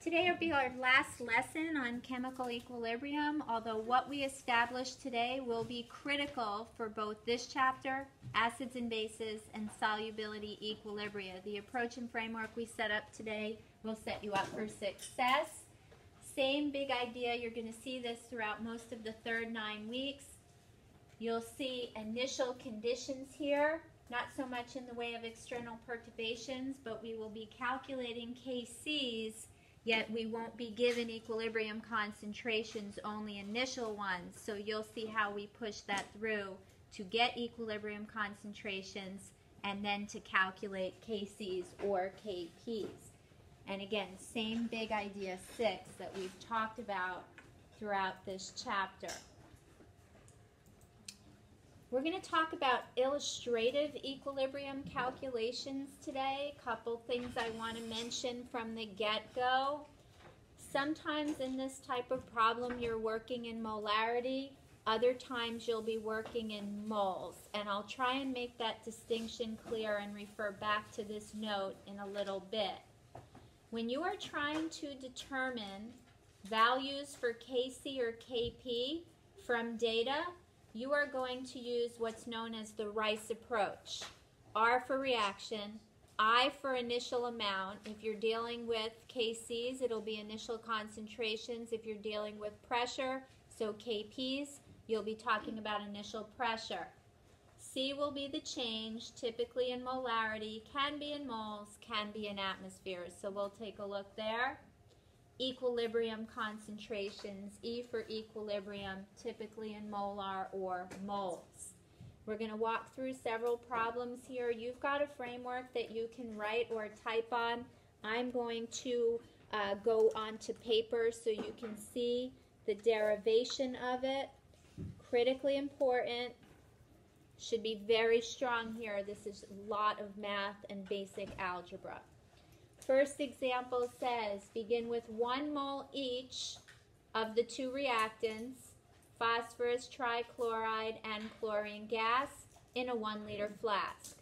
Today will be our last lesson on chemical equilibrium, although what we establish today will be critical for both this chapter, acids and bases, and solubility equilibria. The approach and framework we set up today will set you up for success. Same big idea, you're going to see this throughout most of the third 9 weeks. You'll see initial conditions here, not so much in the way of external perturbations, but we will be calculating KCs, yet we won't be given equilibrium concentrations, only initial ones. So you'll see how we push that through to get equilibrium concentrations and then to calculate KCs or KPs. And again, same big idea 6 that we've talked about throughout this chapter. We're going to talk about illustrative equilibrium calculations today. A couple things I want to mention from the get-go. Sometimes in this type of problem you're working in molarity. Other times you'll be working in moles. And I'll try and make that distinction clear and refer back to this note in a little bit. When you are trying to determine values for Kc or Kp from data, you are going to use what's known as the Rice approach. R for reaction, I for initial amount. If you're dealing with KCs, it'll be initial concentrations. If you're dealing with pressure, so KPs, you'll be talking about initial pressure. C will be the change, typically in molarity, can be in moles, can be in atmospheres. So we'll take a look there. Equilibrium concentrations, E for equilibrium, typically in molar or moles. We're going to walk through several problems here. You've got a framework that you can write or type on. I'm going to go onto paper so you can see the derivation of it. Critically important. Should be very strong here. This is a lot of math and basic algebra. First example says, begin with 1 mole each of the 2 reactants, phosphorus trichloride and chlorine gas, in a 1-liter flask.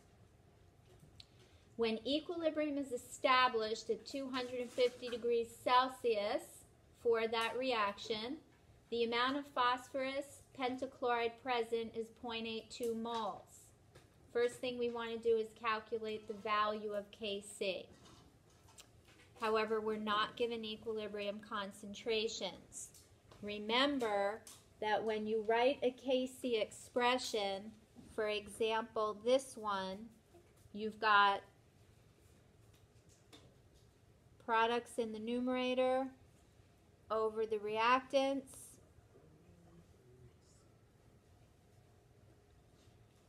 When equilibrium is established at 250 degrees Celsius for that reaction, the amount of phosphorus pentachloride present is 0.82 moles. First thing we want to do is calculate the value of Kc. However, we're not given equilibrium concentrations. Remember that when you write a Kc expression, for example, this one, you've got products in the numerator over the reactants.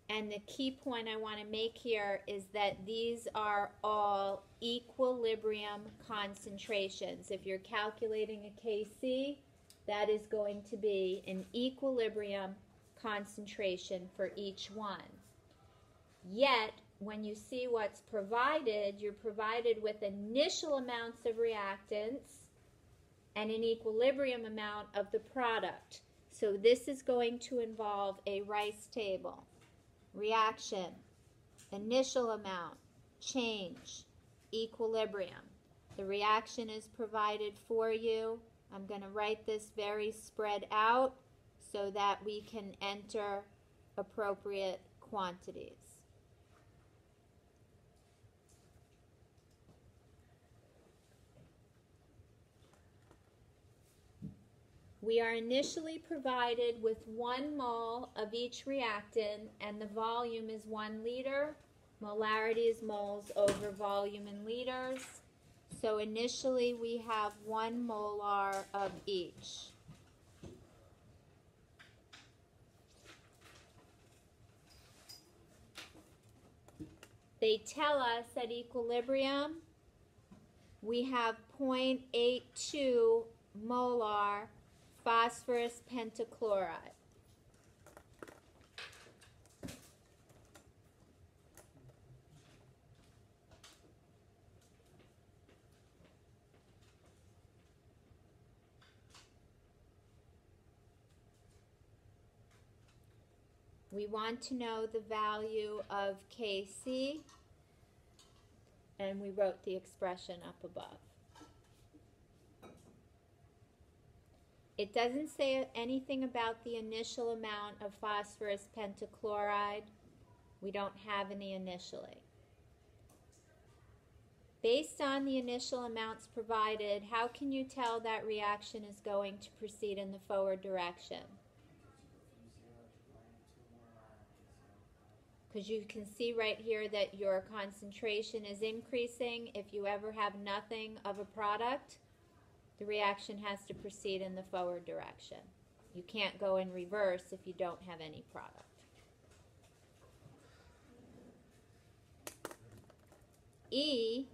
And the key point I want to make here is that these are all equilibrium concentrations. If you're calculating a Kc, that is going to be an equilibrium concentration for each one. Yet, when you see what's provided, you're provided with initial amounts of reactants and an equilibrium amount of the product. So this is going to involve a Rice table. Reaction, initial amount, change, equilibrium. The reaction is provided for you. I'm going to write this very spread out so that we can enter appropriate quantities. We are initially provided with 1 mole of each reactant, and the volume is 1 liter. Molarity is moles over volume in liters. So initially we have 1 molar of each. They tell us at equilibrium we have 0.82 molar phosphorus pentachloride. We want to know the value of Kc, and we wrote the expression up above. It doesn't say anything about the initial amount of phosphorus pentachloride. We don't have any initially. Based on the initial amounts provided, how can you tell that reaction is going to proceed in the forward direction? Because you can see right here that your concentration is increasing. If you ever have nothing of a product, the reaction has to proceed in the forward direction. You can't go in reverse if you don't have any product. E,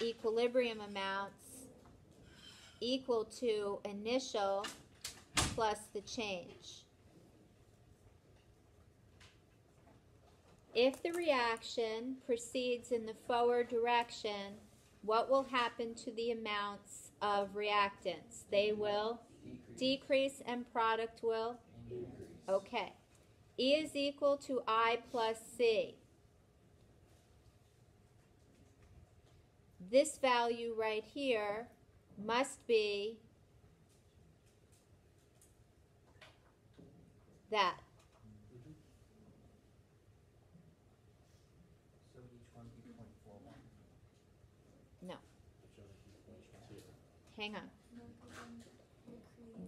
equilibrium amounts, equal to initial plus the change. If the reaction proceeds in the forward direction, what will happen to the amounts of reactants? They will decrease and product will increase. Okay. E is equal to I plus C. This value right here must be that. So each one be 0.41? No. Hang on.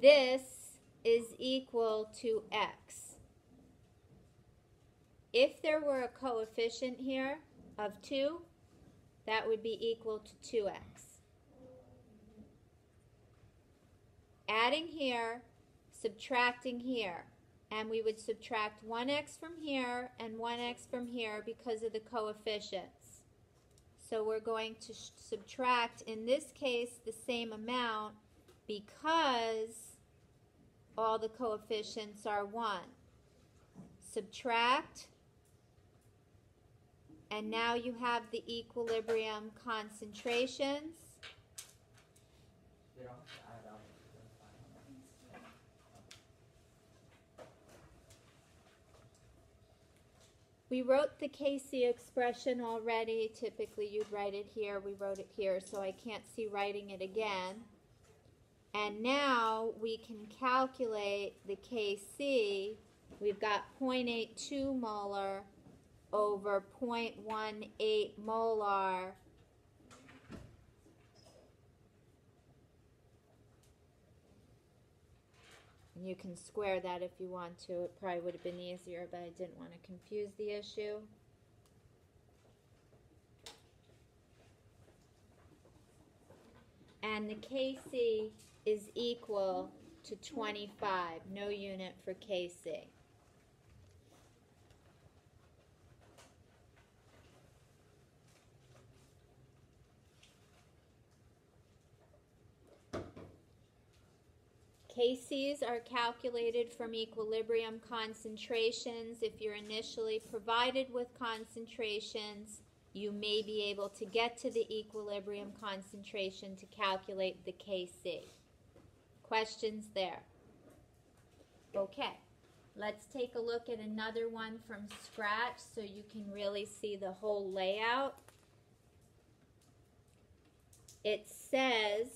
This is equal to X. If there were a coefficient here of 2, that would be equal to 2X. Adding here, subtracting here, and we would subtract 1X from here and 1X from here because of the coefficients. So we're going to subtract, in this case, the same amount because all the coefficients are 1. Subtract, and now you have the equilibrium concentrations. They don't have to add up. We wrote the Kc expression already. Typically you'd write it here. We wrote it here, so I can't see writing it again. And now we can calculate the Kc. We've got 0.82 molar over 0.18 molar. And you can square that if you want to. It probably would have been easier, but I didn't want to confuse the issue. And the Kc is equal to 25, no unit for Kc. Kcs are calculated from equilibrium concentrations. If you're initially provided with concentrations, you may be able to get to the equilibrium concentration to calculate the Kc. Questions there? Okay, let's take a look at another one from scratch so you can really see the whole layout. It says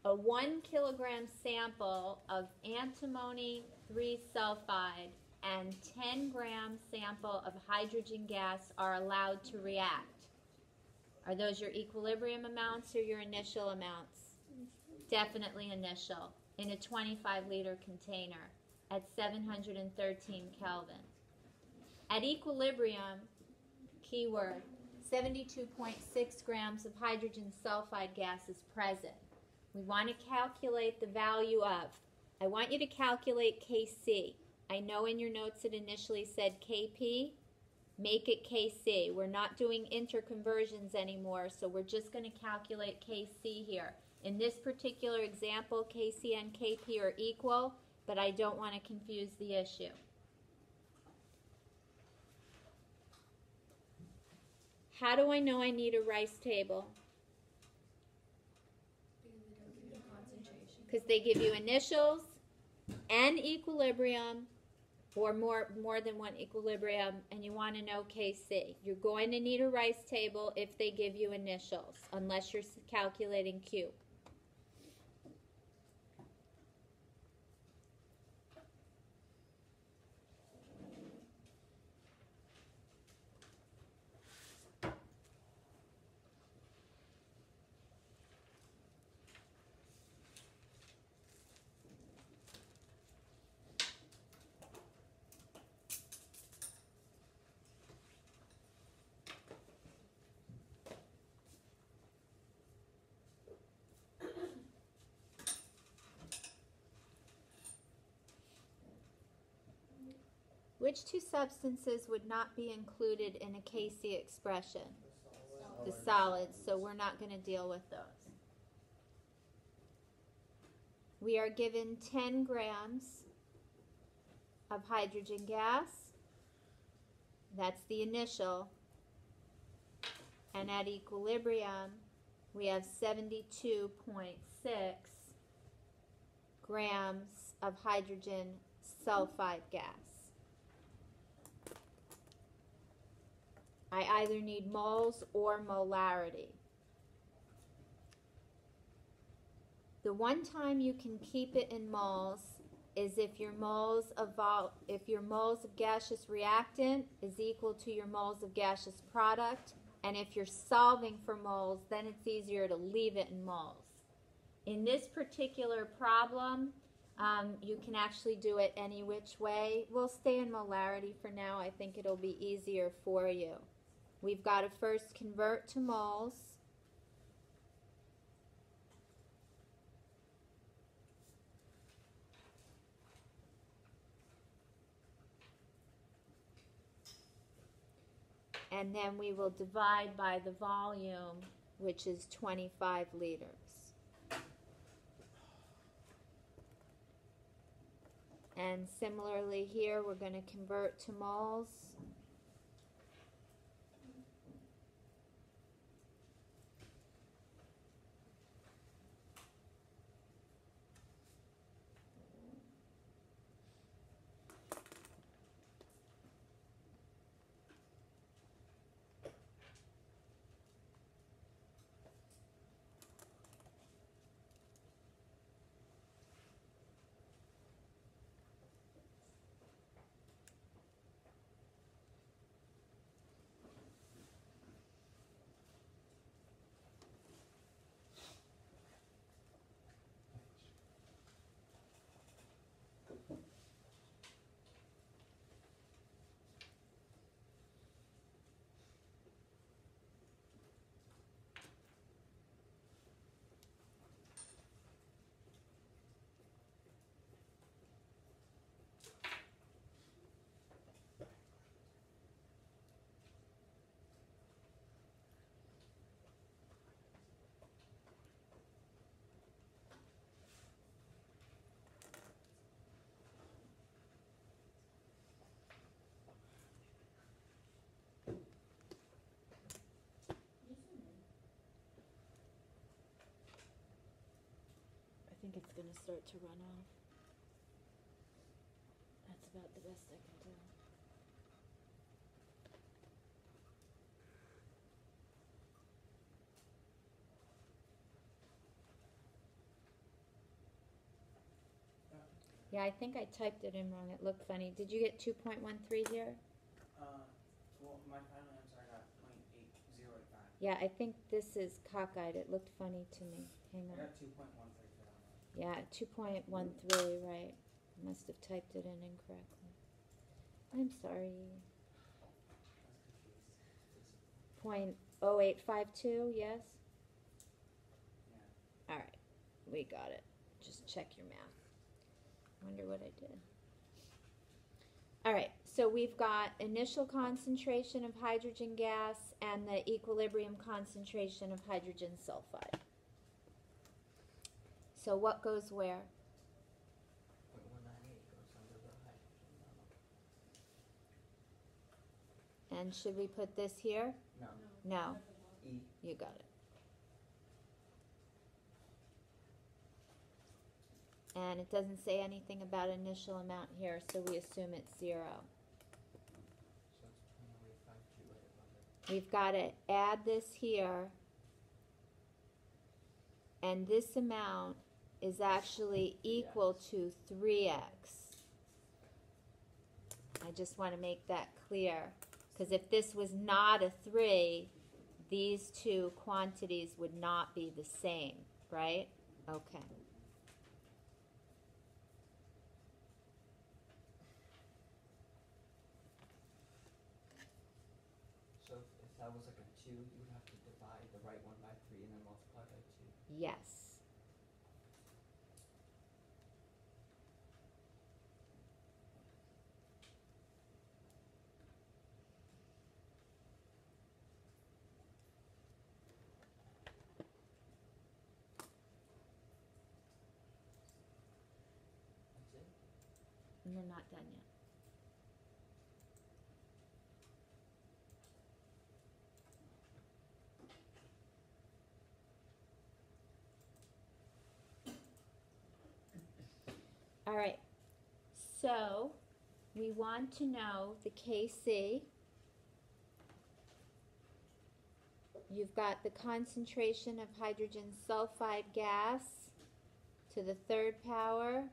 a 1 kilogram sample of antimony 3-sulfide and 10 gram sample of hydrogen gas are allowed to react. Are those your equilibrium amounts or your initial amounts? Definitely initial, in a 25-liter container at 713 Kelvin. At equilibrium, keyword, 72.6 grams of hydrogen sulfide gas is present. We want to calculate the value of, I want you to calculate Kc. I know in your notes it initially said Kp. Make it Kc. We're not doing interconversions anymore, so we're just going to calculate Kc here. In this particular example, Kc and Kp are equal, but I don't want to confuse the issue. How do I know I need a rice table? Because they give you initials and equilibrium, or more than one equilibrium, and you want to know Kc. You're going to need a rice table if they give you initials, unless you're calculating Q. Which two substances would not be included in a Casey expression? The solids, so we're not going to deal with those. We are given 10 grams of hydrogen gas. That's the initial. And at equilibrium, we have 72.6 grams of hydrogen sulfide gas. I either need moles or molarity. The one time you can keep it in moles is if your moles of gaseous reactant is equal to your moles of gaseous product, and if you're solving for moles, then it's easier to leave it in moles. In this particular problem, you can actually do it any which way. We'll stay in molarity for now. I think it'll be easier for you. We've got to first convert to moles. And then we will divide by the volume, which is 25 liters. And similarly here, we're going to convert to moles. I think it's going to start to run off. That's about the best I can do. Yeah, I think I typed it in wrong. It looked funny. Did you get 2.13 here? Well, my final answer I got 0.8085. Yeah, I think this is cockeyed. It looked funny to me. Hang I on. got 2.13 for that one. Yeah, 2.13, right. Must have typed it in incorrectly. I'm sorry. I was confused. 0.0852, yes? Yeah. All right, we got it. Just check your math. Wonder what I did. All right, so we've got initial concentration of hydrogen gas and the equilibrium concentration of hydrogen sulfide. So what goes where? 0.198 goes under the hydrogen level. And should we put this here? No. No, E. you got it. And it doesn't say anything about initial amount here, so we assume it's 0. So it's 0.0852 right above it. We've got to add this here, and this amount is actually equal to 3x. I just want to make that clear, because if this was not a 3, these two quantities would not be the same, right? Okay. So if that was like a 2, you would have to divide the right one by 3 and then multiply by 2. Yes. and they're not done yet. All right, so we want to know the Kc. You've got the concentration of hydrogen sulfide gas to the third power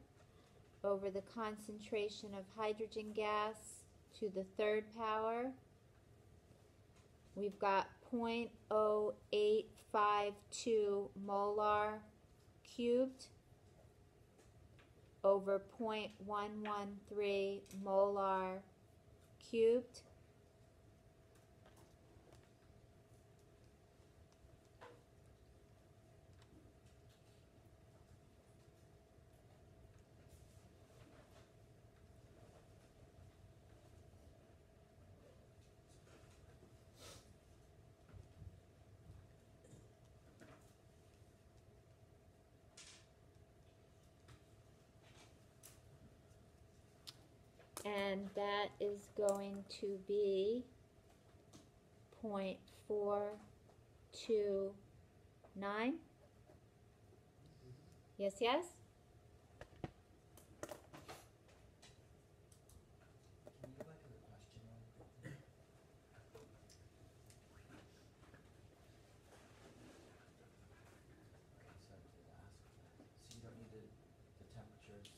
over the concentration of hydrogen gas to the third power. We've got 0.0852 molar cubed over 0.113 molar cubed. And that is going to be 0.429. Yes, yes? Can you go back to the question really quickly? Okay, so I did ask that. So you don't need the temperatures.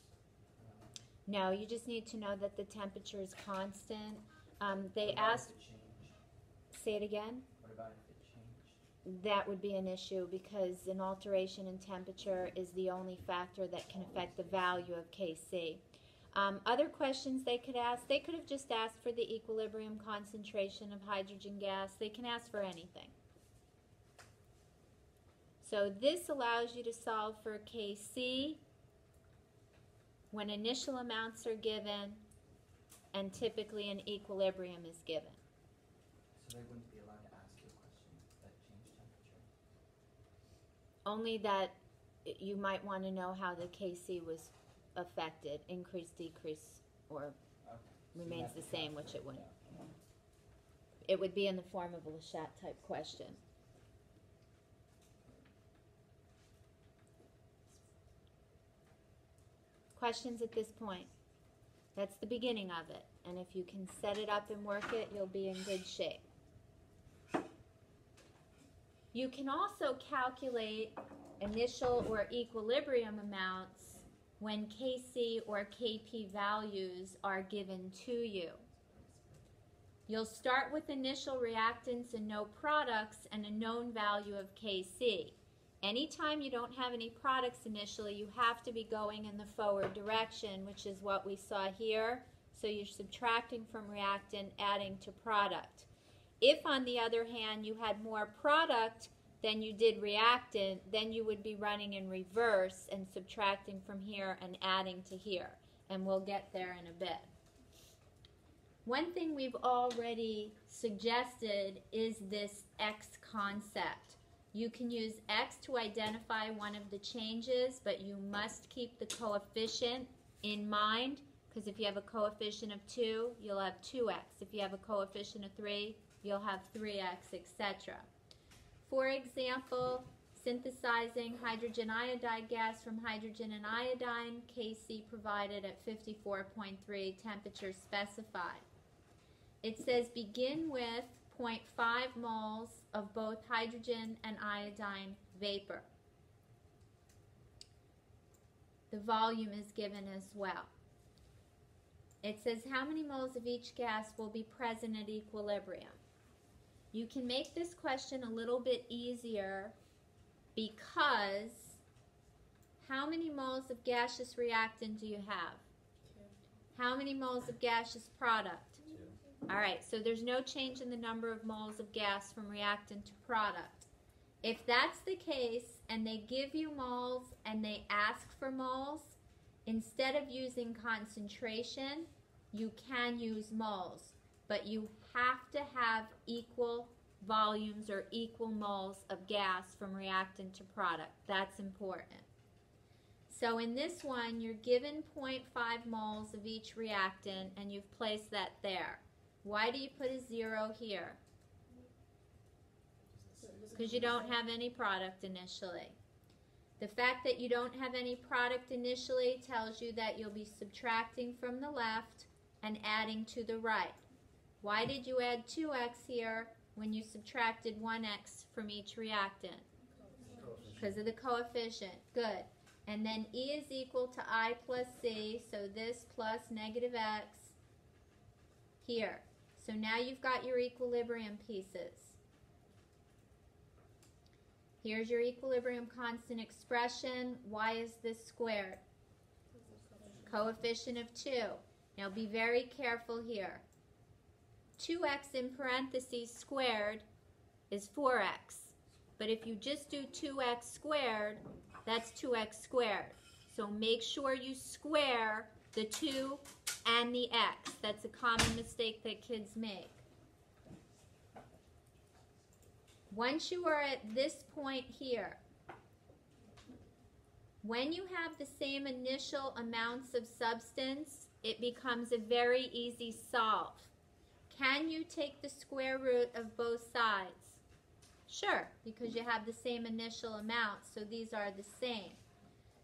No, you just need to know that the temperature is constant. They What about asked, if it changed? say it again? What about if it changed? That would be an issue because an alteration in temperature is the only factor that can affect the value of Kc. Other questions they could ask, they could have just asked for the equilibrium concentration of hydrogen gas. They can ask for anything. So this allows you to solve for Kc when initial amounts are given and typically an equilibrium is given. So they wouldn't be allowed to ask you a question that changed temperature? Only that you might want to know how the Kc was affected, increase, decrease, or Okay. So you remains have the to same, calculate, which it wouldn't. yeah. It would be in the form of a Le Chat type question. Questions at this point? That's the beginning of it. And if you can set it up and work it, you'll be in good shape. You can also calculate initial or equilibrium amounts when Kc or Kp values are given to you. You'll start with initial reactants and no products and a known value of Kc. Anytime you don't have any products initially, you have to be going in the forward direction, which is what we saw here. So you're subtracting from reactant, adding to product. If, on the other hand, you had more product than you did reactant, then you would be running in reverse and subtracting from here and adding to here. And we'll get there in a bit. One thing we've already suggested is this X concept. You can use X to identify one of the changes, but you must keep the coefficient in mind, because if you have a coefficient of 2, you'll have 2x. If you have a coefficient of 3, you'll have 3x, etc. For example, synthesizing hydrogen iodide gas from hydrogen and iodine, Kc provided at 54.3, temperature specified. It says begin with 0.5 moles of both hydrogen and iodine vapor. The volume is given as well. It says how many moles of each gas will be present at equilibrium. You can make this question a little bit easier because how many moles of gaseous reactant do you have? 2. How many moles of gaseous product? 2. All right, so there's no change in the number of moles of gas from reactant to product. If that's the case and they give you moles and they ask for moles, instead of using concentration, you can use moles, but you have to have equal volumes or equal moles of gas from reactant to product. That's important. So in this one, you're given 0.5 moles of each reactant, and you've placed that there. Why do you put a 0 here? Because you don't have any product initially. The fact that you don't have any product initially tells you that you'll be subtracting from the left and adding to the right. Why did you add 2x here when you subtracted 1x from each reactant? Because of the coefficient. Good. And then E is equal to I plus C, so this plus negative x here. So now you've got your equilibrium pieces. Here's your equilibrium constant expression. Why is this squared? Coefficient of 2. Now be very careful here. 2x in parentheses squared is 4x. But if you just do 2x squared, that's 2x squared. So make sure you square the 2 and the x. That's a common mistake that kids make. Once you are at this point here, when you have the same initial amounts of substance, it becomes a very easy solve. Can you take the square root of both sides? Sure, because you have the same initial amount, so these are the same.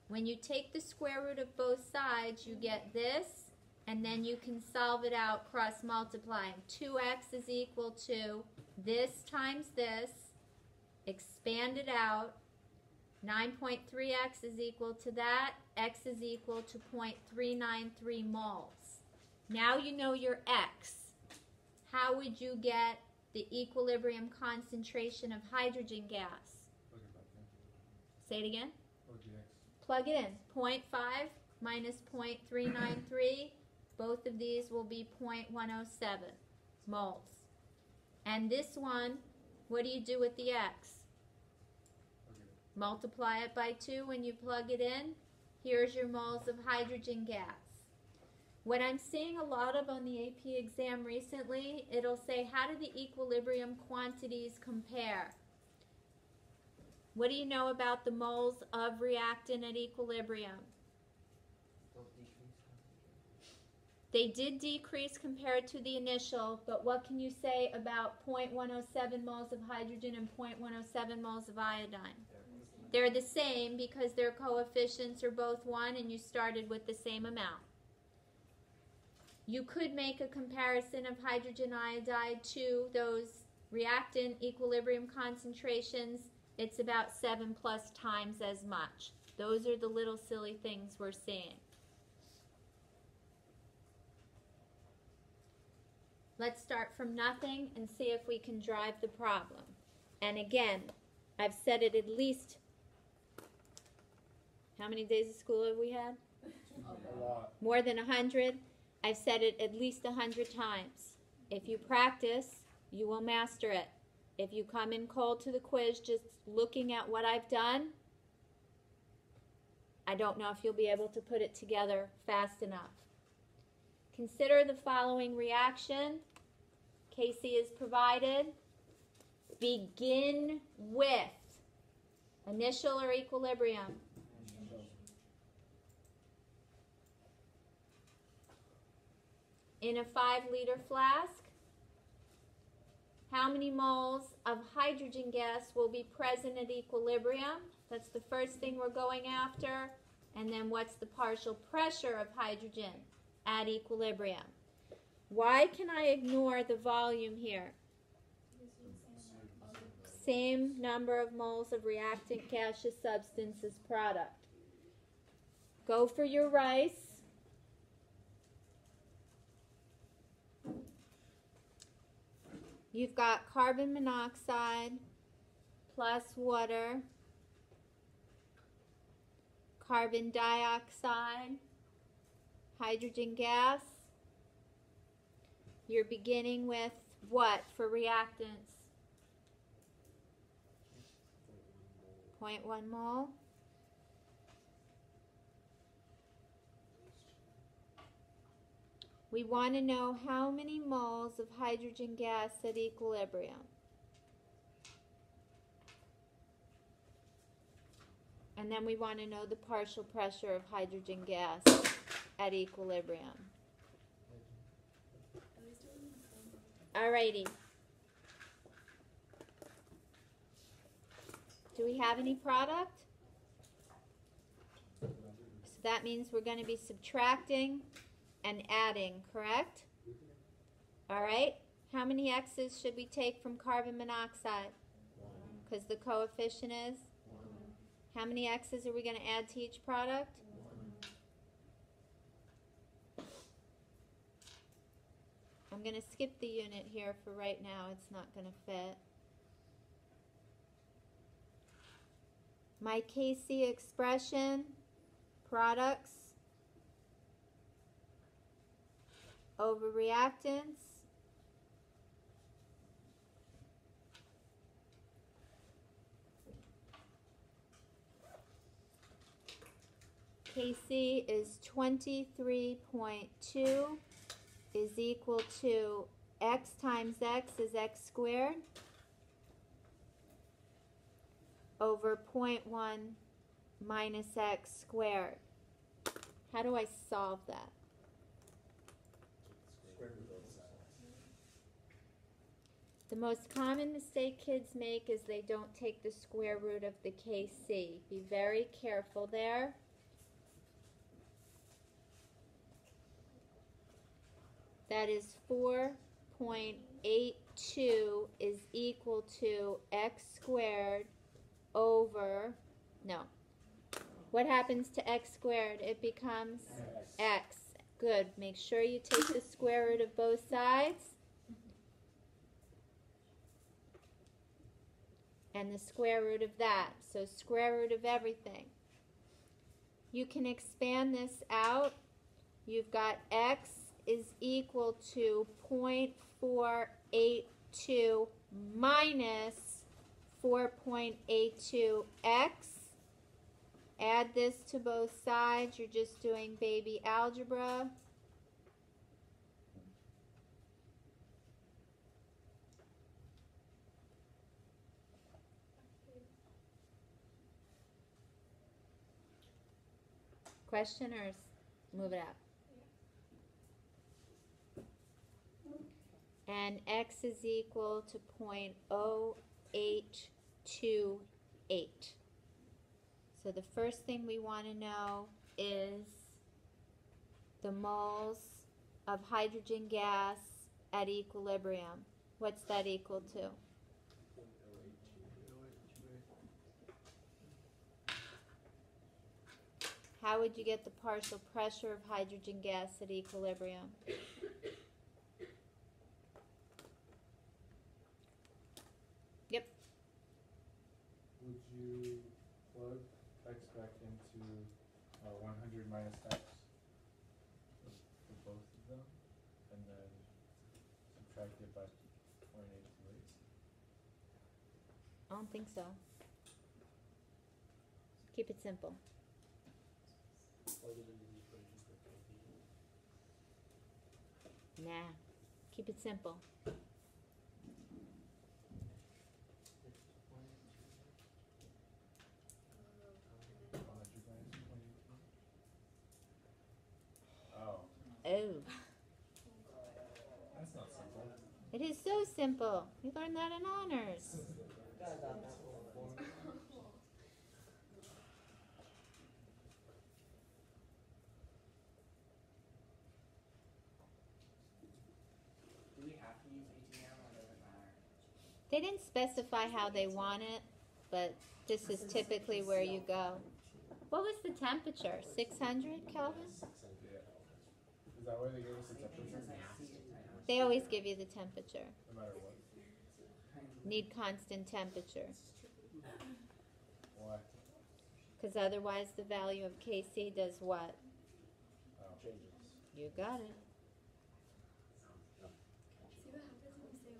When you take the square root of both sides, you get this, and then you can solve it out cross-multiplying. 2x is equal to this times this, expand it out. 9.3x is equal to that. X is equal to 0.393 moles. Now you know your x. How would you get the equilibrium concentration of hydrogen gas? Say it again. Plug it in. 0.5 minus 0.393. Both of these will be 0.107 moles. And this one, what do you do with the x? Multiply it by 2 when you plug it in. Here's your moles of hydrogen gas. What I'm seeing a lot of on the AP exam recently, it'll say, how do the equilibrium quantities compare? What do you know about the moles of reactant at equilibrium? They did decrease compared to the initial, but what can you say about 0.107 moles of hydrogen and 0.107 moles of iodine? They're the same because their coefficients are both 1 and you started with the same amount. You could make a comparison of hydrogen iodide to those reactant equilibrium concentrations. It's about 7+ times as much. Those are the little silly things we're seeing. Let's start from nothing and see if we can drive the problem. And again, I've said it at least, how many days of school have we had? A lot. More than 100. I've said it at least 100 times. If you practice, you will master it. If you come in cold to the quiz just looking at what I've done, I don't know if you'll be able to put it together fast enough. Consider the following reaction. Casey is provided. Begin with initial or equilibrium. In a 5-liter flask, how many moles of hydrogen gas will be present at equilibrium? That's the first thing we're going after. And then what's the partial pressure of hydrogen at equilibrium? Why can I ignore the volume here? Same number of moles of reactant gaseous substance as product. Go for your rice. You've got carbon monoxide plus water, carbon dioxide, hydrogen gas. You're beginning with what for reactants? 0.1 mole. We want to know how many moles of hydrogen gas at equilibrium. And then we want to know the partial pressure of hydrogen gas at equilibrium. Alrighty. Do we have any product? So that means we're going to be subtracting and adding, correct? Alright. How many X's should we take from carbon monoxide? Because the coefficient is? How many X's are we going to add to each product? I'm going to skip the unit here for right now. It's not going to fit. My Kc expression, products over reactants. Kc is 23.2 is equal to x times x is x squared over 0.1 minus x squared. How do I solve that? The most common mistake kids make is they don't take the square root of the Kc. Be very careful there. That is 4.82 is equal to x squared over, no. What happens to x squared? It becomes x. Good. Make sure you take the square root of both sides. And the square root of that. So square root of everything. You can expand this out. You've got x is equal to 0.482 minus 4.82x. Add this to both sides. You're just doing baby algebra. Question or move it out? And x is equal to 0.0828. So the first thing we want to know is the moles of hydrogen gas at equilibrium. What's that equal to? How would you get the partial pressure of hydrogen gas at equilibrium? Yep. Would you plug x back into 100 minus x for both of them, and then subtract it by 0.828? I don't think so. Keep it simple. Nah. Keep it simple. Oh. Oh. That's not simple. It is so simple. You learned that in honors. Do we have to use ATM or does it matter? They didn't specify how they want it, but this is typically where you go. What was the temperature? 600 Kelvin? Yeah. Is that why they gave us the temperature? They always give you the temperature. No matter what. Need constant temperature. Why? Because otherwise the value of Kc does what? Oh. You got it. See what happens when you say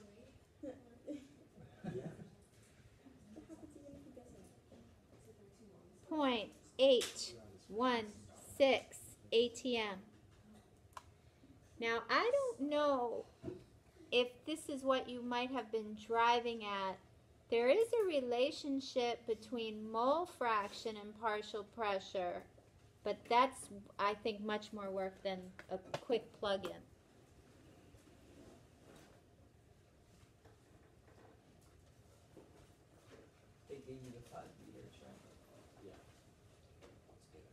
wait? Yeah. 0.816 ATM. Now I don't know if this is what you might have been driving at There is a relationship between mole fraction and partial pressure, but that's, I think, much more work than a quick plug-in. They gave you the 5 liters, right? Yeah. That's good.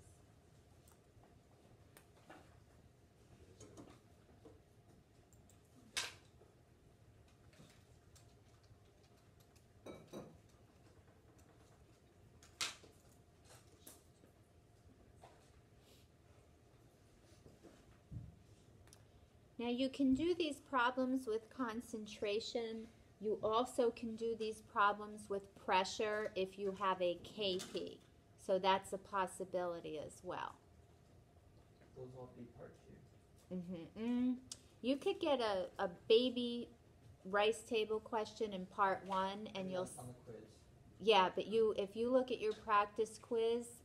Now you can do these problems with concentration. You also can do these problems with pressure if you have a KP. So that's a possibility as well. Those all be part 2. You could get a baby rice table question in part 1 and you'll... On the quiz. Yeah, but if you look at your practice quiz,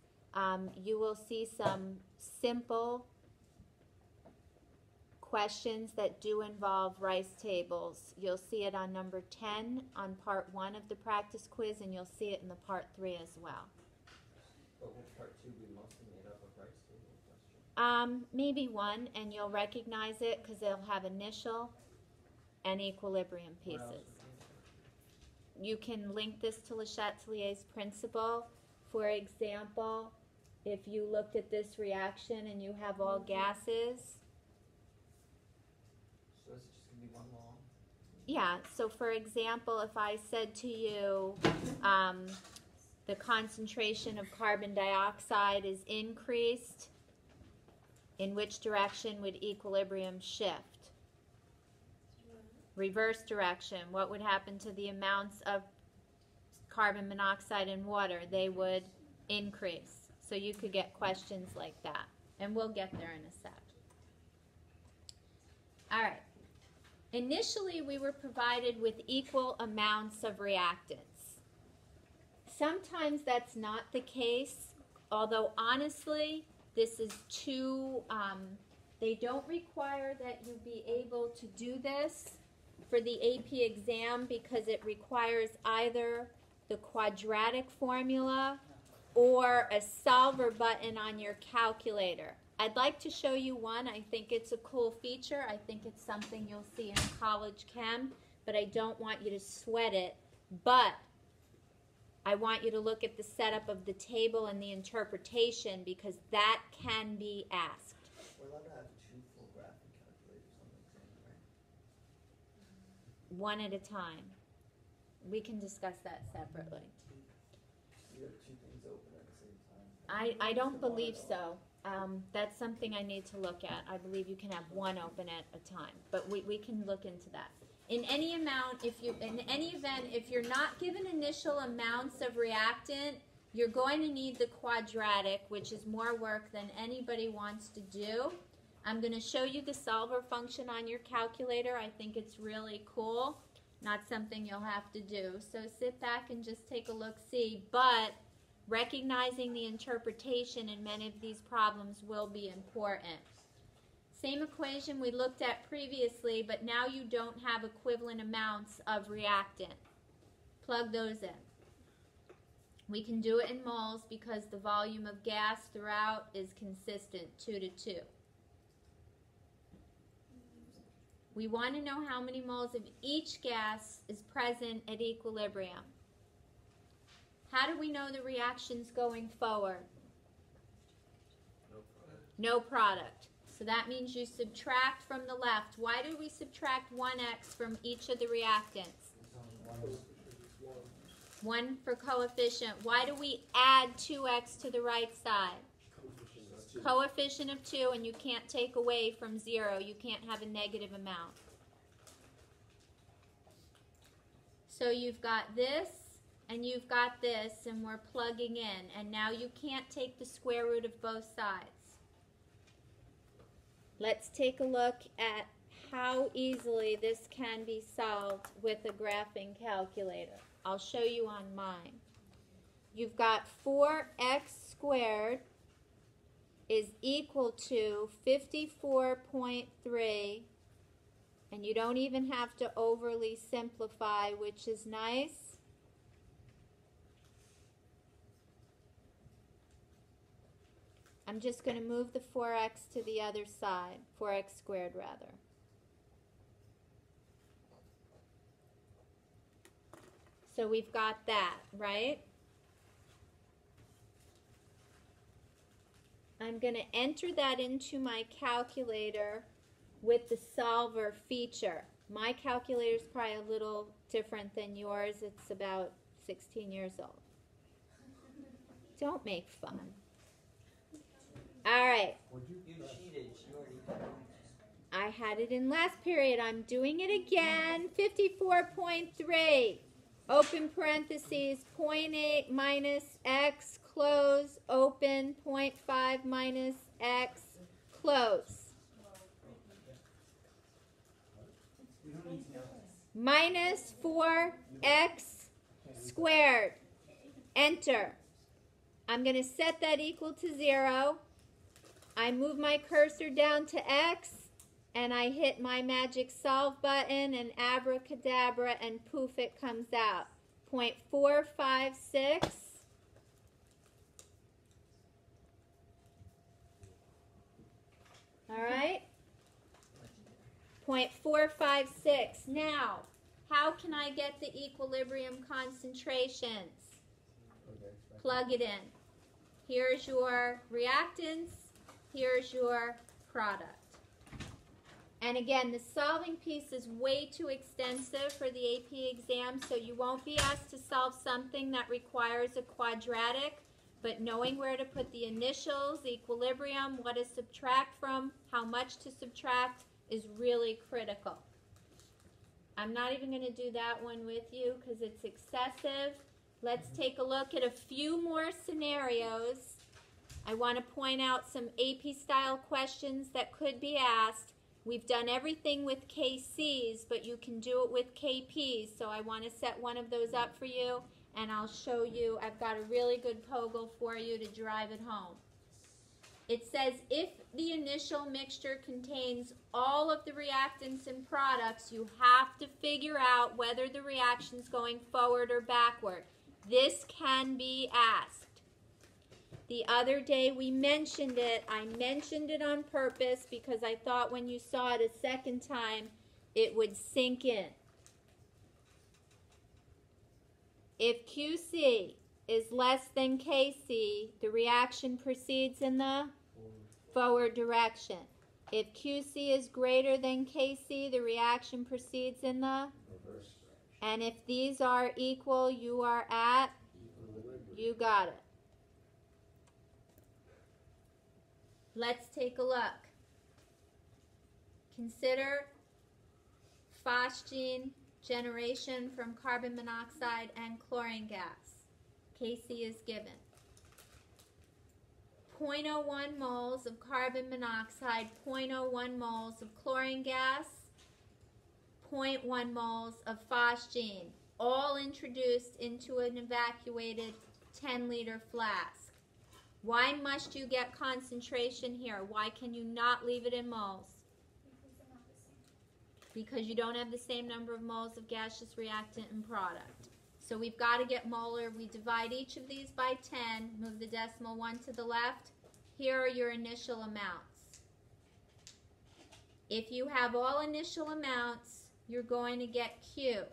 you will see some simple questions that do involve rice tables. You'll see it on number 10 on part 1 of the practice quiz, and you'll see it in the part 3 as well. But will part 2 be mostly made up of rice table questions? Maybe one, and you'll recognize it because they'll have initial and equilibrium What else pieces. would be in You can link this to Le Chatelier's principle. For example, if you looked at this reaction and you have all gases, So is it just going to be one long? yeah, so for example, if I said to you the concentration of carbon dioxide is increased, in which direction would equilibrium shift? Reverse direction. What would happen to the amounts of carbon monoxide in water? They would increase. So you could get questions like that. And we'll get there in a sec. All right. Initially, we were provided with equal amounts of reactants. Sometimes that's not the case, although honestly, this is too, they don't require that you be able to do this for the AP exam because it requires either the quadratic formula or a solver button on your calculator. I'd like to show you one. I think it's a cool feature. I think it's something you'll see in college chem, but I don't want you to sweat it. But I want you to look at the setup of the table and the interpretation because that can be asked. We're allowed to have 2 full graphing calculators on the exam, right? One at a time. We can discuss that separately. You have 2 things open at the same time. I don't believe so. That's something I need to look at. I believe you can have one open at a time, but we can look into that. In any event, if you're not given initial amounts of reactant, you're going to need the quadratic, which is more work than anybody wants to do. I'm going to show you the solver function on your calculator. I think it's really cool. Not something you'll have to do. So sit back and just take a look-see. But recognizing the interpretation in many of these problems will be important. Same equation we looked at previously, but now you don't have equivalent amounts of reactant. Plug those in. We can do it in moles because the volume of gas throughout is consistent, 2 to 2. We want to know how many moles of each gas is present at equilibrium. How do we know the reaction's going forward? No product. No product. So that means you subtract from the left. Why do we subtract 1x from each of the reactants? There's only 1 for coefficient. Why do we add 2x to the right side? Coefficient of 2, and you can't take away from 0. You can't have a negative amount. So you've got this, and you've got this, and we're plugging in. And now you can't take the square root of both sides. Let's take a look at how easily this can be solved with a graphing calculator. I'll show you on mine. You've got 4x squared is equal to 54.3, and you don't even have to overly simplify, which is nice. I'm just going to move the 4x to the other side, 4x squared rather. So we've got that, right? I'm going to enter that into my calculator with the solver feature. My calculator is probably a little different than yours. It's about 16 years old. Don't make fun. All right. You cheated. She already had it. I had it in last period. I'm doing it again. 54.3. Open parentheses, 0.8 minus x, close, open, 0.5 minus x, close. Minus 4x squared. Enter. I'm going to set that equal to 0. I move my cursor down to x, and I hit my magic solve button, and abracadabra, and poof, it comes out. 0.456. All right? 0.456. Now, how can I get the equilibrium concentrations? Plug it in. Here's your reactants. Here's your product. And again, the solving piece is way too extensive for the AP exam, so you won't be asked to solve something that requires a quadratic, but knowing where to put the initials, the equilibrium, what to subtract from, how much to subtract is really critical. I'm not even going to do that one with you because it's excessive. Let's take a look at a few more scenarios. I want to point out some AP style questions that could be asked. We've done everything with KCs, but you can do it with KPs. So I want to set one of those up for you, and I'll show you. I've got a really good POGL for you to drive it home. It says if the initial mixture contains all of the reactants and products, you have to figure out whether the reaction's going forward or backward. This can be asked. The other day we mentioned it. I mentioned it on purpose because I thought when you saw it a second time, it would sink in. If QC is less than KC, the reaction proceeds in the forward direction. If QC is greater than KC, the reaction proceeds in the reverse direction. And if these are equal, you are at, you got it. Let's take a look. Consider phosgene generation from carbon monoxide and chlorine gas. KC is given. 0.01 moles of carbon monoxide, 0.01 moles of chlorine gas, 0.1 moles of phosgene, all introduced into an evacuated 10-liter flask. Why must you get concentration here? Why can you not leave it in moles? Because you don't have the same number of moles of gaseous reactant and product. So we've got to get molar. We divide each of these by 10. Move the decimal 1 to the left. Here are your initial amounts. If you have all initial amounts, you're going to get Q.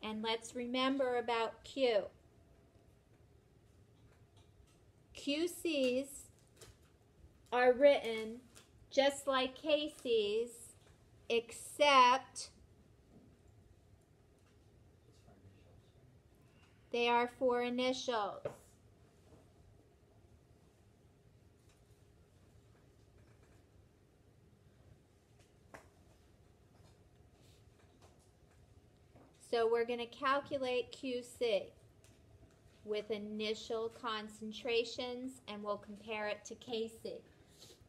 And let's remember about Q. QCs are written just like KCs, except they are for initials. So we're going to calculate QC with initial concentrations, and we'll compare it to KC.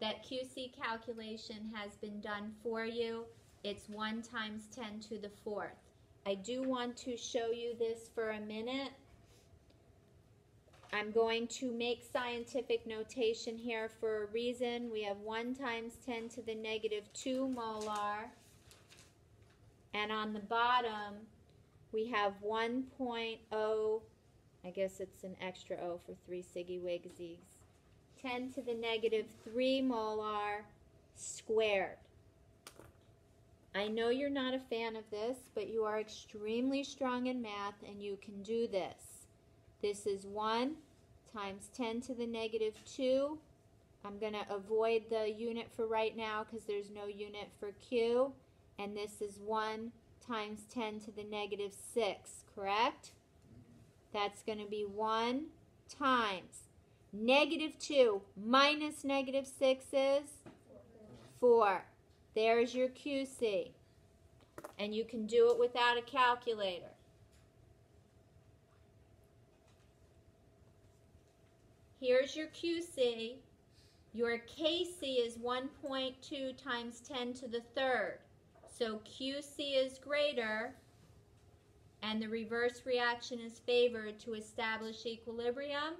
That QC calculation has been done for you. It's 1 times 10 to the 4th. I do want to show you this for a minute. I'm going to make scientific notation here for a reason. We have 1 times 10 to the negative 2 molar. And on the bottom, we have 1.0, I guess it's an extra O for 3 siggy wigsies, 10 to the negative 3 molar squared. I know you're not a fan of this, but you are extremely strong in math and you can do this. This is 1 times 10 to the negative 2. I'm going to avoid the unit for right now because there's no unit for Q. And this is 1 times 10 to the negative 6, correct? That's going to be 1 times negative 2 minus negative 6 is 4. There's your QC. And you can do it without a calculator. Here's your QC. Your KC is 1.2 times 10 to the third. So QC is greater, and the reverse reaction is favored to establish equilibrium.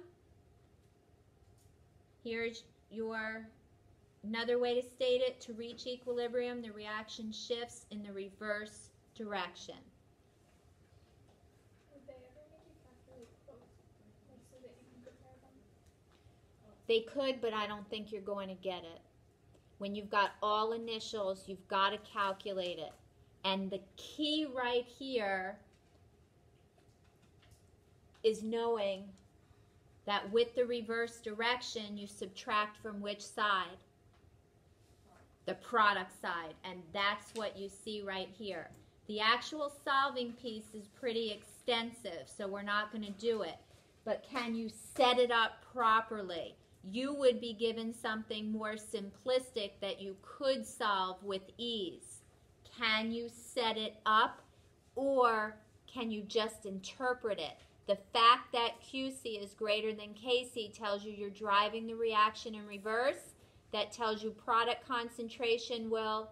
Here's your another way to state it. To reach equilibrium, the reaction shifts in the reverse direction. Would they ever make you calculate both, like so that you can compare them? They could, but I don't think you're going to get it. When you've got all initials, you've got to calculate it. And the key right here is knowing that with the reverse direction, you subtract from which side? The product side. And that's what you see right here. The actual solving piece is pretty extensive, so we're not going to do it. But can you set it up properly? You would be given something more simplistic that you could solve with ease. Can you set it up, or can you just interpret it? The fact that QC is greater than KC tells you you're driving the reaction in reverse. That tells you product concentration will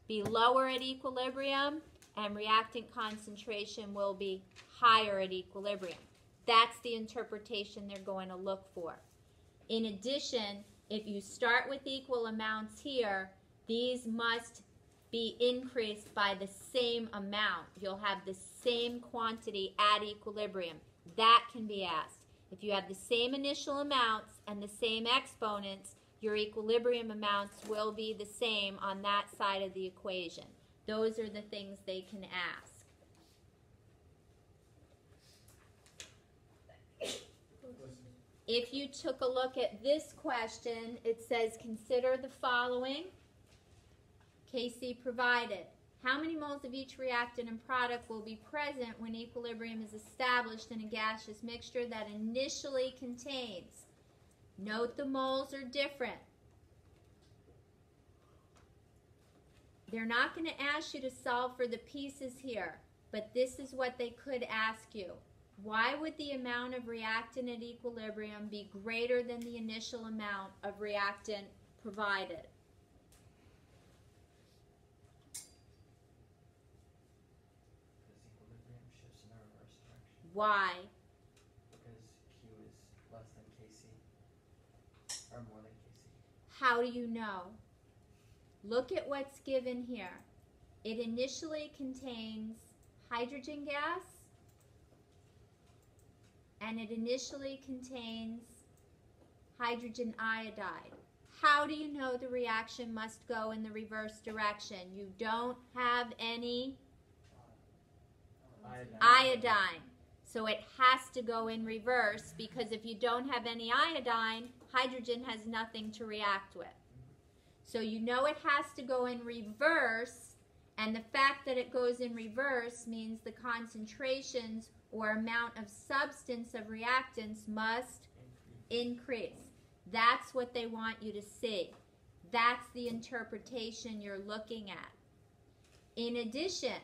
be lower at equilibrium and reactant concentration will be higher at equilibrium. That's the interpretation they're going to look for. In addition, if you start with equal amounts here, these must be increased by the same amount. You'll have the same quantity at equilibrium. That can be asked. If you have the same initial amounts and the same exponents, your equilibrium amounts will be the same on that side of the equation. Those are the things they can ask. If you took a look at this question, it says consider the following. KC provided. How many moles of each reactant and product will be present when equilibrium is established in a gaseous mixture that initially contains? Note the moles are different. They're not going to ask you to solve for the pieces here, but this is what they could ask you. Why would the amount of reactant at equilibrium be greater than the initial amount of reactant provided? Because equilibrium shifts in the reverse direction. Why? Because Q is less than KC. Or more than KC. How do you know? Look at what's given here. It initially contains hydrogen gas, and it initially contains hydrogen iodide. How do you know the reaction must go in the reverse direction? You don't have any iodine. So it has to go in reverse, because if you don't have any iodine, hydrogen has nothing to react with. So you know it has to go in reverse, and the fact that it goes in reverse means the concentrations or amount of substance of reactants must increase. That's what they want you to see. That's the interpretation you're looking at. In addition,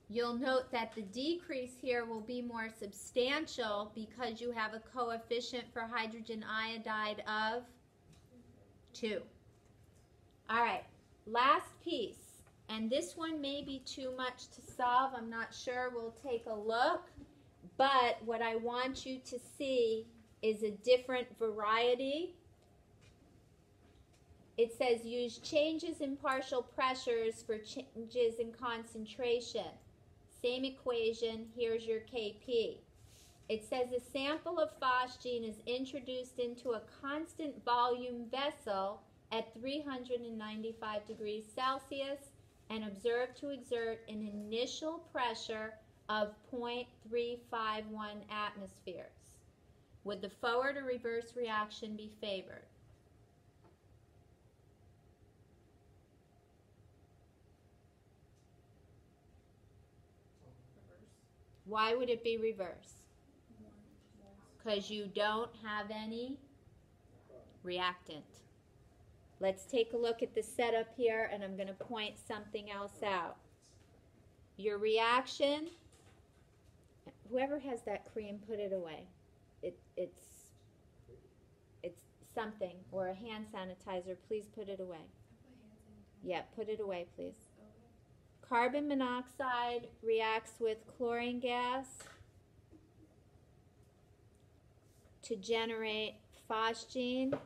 you'll note that the decrease here will be more substantial because you have a coefficient for hydrogen iodide of 2. All right, last piece. And this one may be too much to solve. I'm not sure. We'll take a look. But what I want you to see is a different variety. It says use changes in partial pressures for changes in concentration. Same equation. Here's your Kp. It says a sample of phosgene is introduced into a constant volume vessel at 395 degrees Celsius and observed to exert an initial pressure of 0.351 atmospheres. Would the forward or reverse reaction be favored? Why would it be reverse? Because you don't have any reactant. Let's take a look at the setup here, and I'm going to point something else out. Your reaction, whoever has that cream, put it away. It's something, or a hand sanitizer, please put it away. Yeah, put it away, please. Carbon monoxide reacts with chlorine gas to generate phosgene.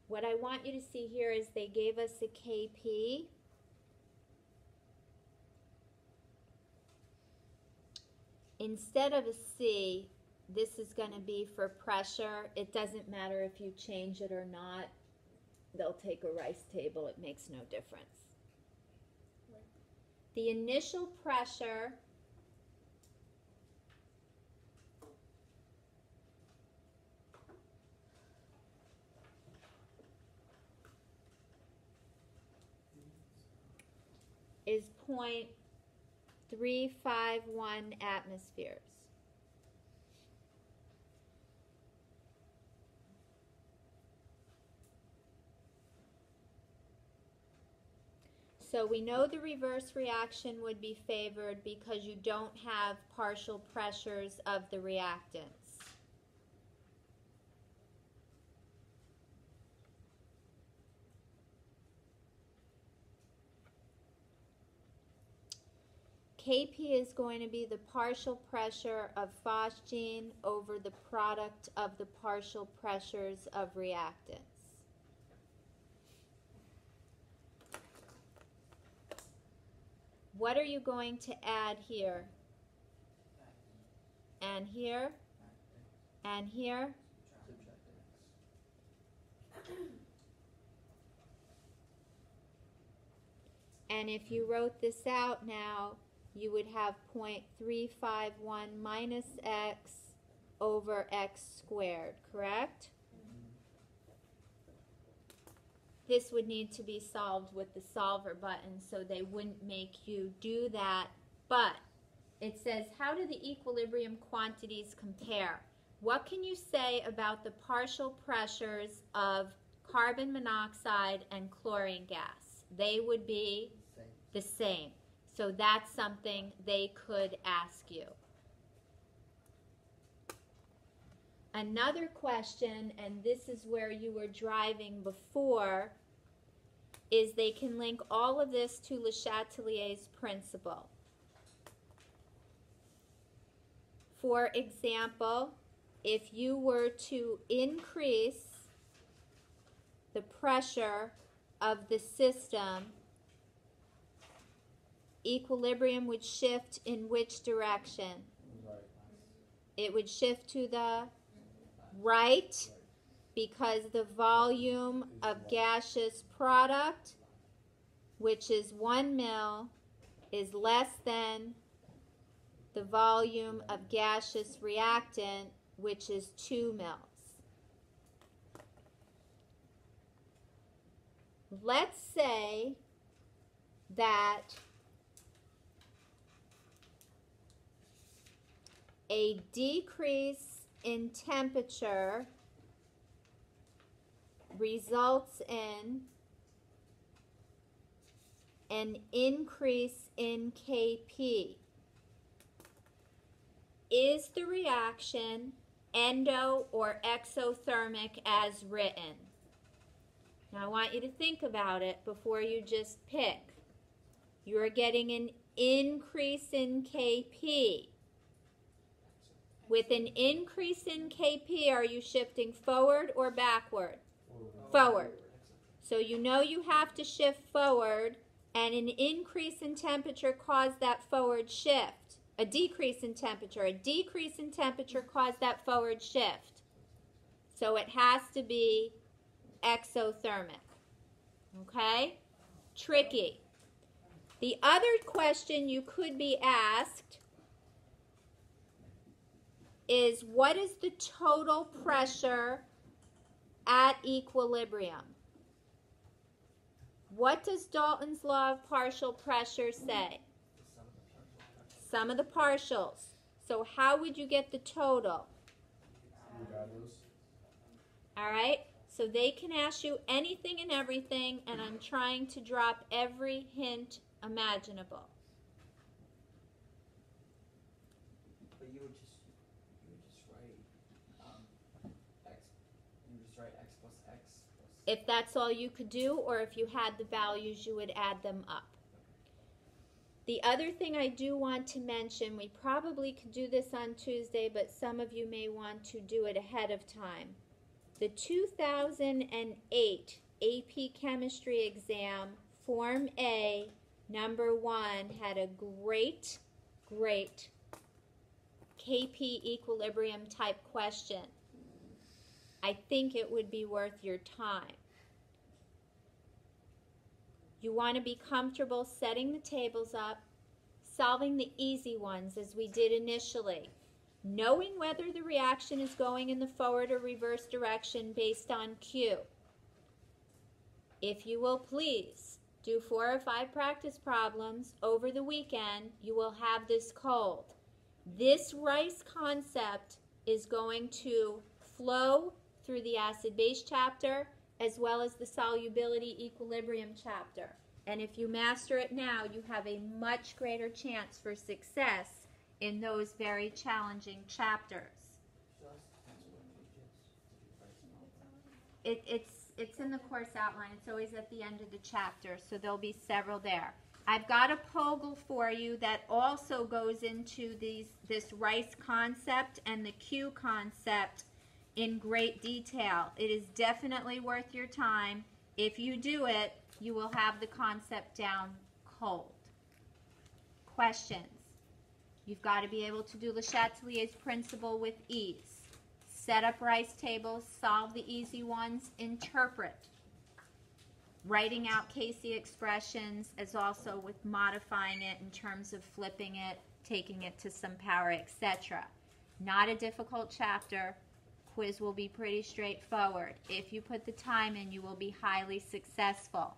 What I want you to see here is they gave us a Kp. Instead of a C, this is going to be for pressure. It doesn't matter if you change it or not. They'll take a rice table. It makes no difference. The initial pressure is 0.351 atmospheres. So we know the reverse reaction would be favored because you don't have partial pressures of the reactants. Kp is going to be the partial pressure of phosgene over the product of the partial pressures of reactants. What are you going to add here? And here? And here? And if you wrote this out now, you would have 0.351 minus x over x squared, correct? This would need to be solved with the solver button, so they wouldn't make you do that. But it says, how do the equilibrium quantities compare? What can you say about the partial pressures of carbon monoxide and chlorine gas? They would be the same. So that's something they could ask you. Another question, and this is where you were driving before, is they can link all of this to Le Chatelier's principle. For example, if you were to increase the pressure of the system, equilibrium would shift in which direction? Right. It would shift to the right because the volume of gaseous product, which is 1 mil, is less than the volume of gaseous reactant, which is 2 mils. Let's say that a decrease in temperature results in an increase in Kp. Is the reaction endo or exothermic as written? Now I want you to think about it before you just pick. You are getting an increase in Kp. With an increase in Kp, are you shifting forward or backward? Forward. So you know you have to shift forward, and an increase in temperature caused that forward shift. A decrease in temperature caused that forward shift. So it has to be exothermic. Okay? Tricky. The other question you could be asked is, what is the total pressure at equilibrium? What does Dalton's law of partial pressure say? Sum of the partials. So how would you get the total? Regardless. All right? So they can ask you anything and everything, and I'm trying to drop every hint imaginable. But you would just write x. You would just write x plus x plus. If that's all you could do, or if you had the values, you would add them up. The other thing I do want to mention, we probably could do this on Tuesday, but some of you may want to do it ahead of time. The 2008 AP Chemistry exam, Form A, number 1, had a great KP equilibrium type question. I think it would be worth your time. You want to be comfortable setting the tables up, solving the easy ones as we did initially, knowing whether the reaction is going in the forward or reverse direction based on Q. If you will please do 4 or 5 practice problems over the weekend, you will have this cold. This Rice concept is going to flow through the acid-base chapter as well as the solubility equilibrium chapter. And if you master it now, you have a much greater chance for success in those very challenging chapters. It's in the course outline. It's always at the end of the chapter, so there'll be several there. I've got a POGL for you that also goes into this Rice concept and the Q concept in great detail. It is definitely worth your time. If you do it, you will have the concept down cold. Questions? You've got to be able to do Le Chatelier's principle with ease. Set up Rice tables, solve the easy ones, interpret. Writing out Casey expressions as also with modifying it in terms of flipping it, taking it to some power, etc. Not a difficult chapter. Quiz will be pretty straightforward. If you put the time in, you will be highly successful.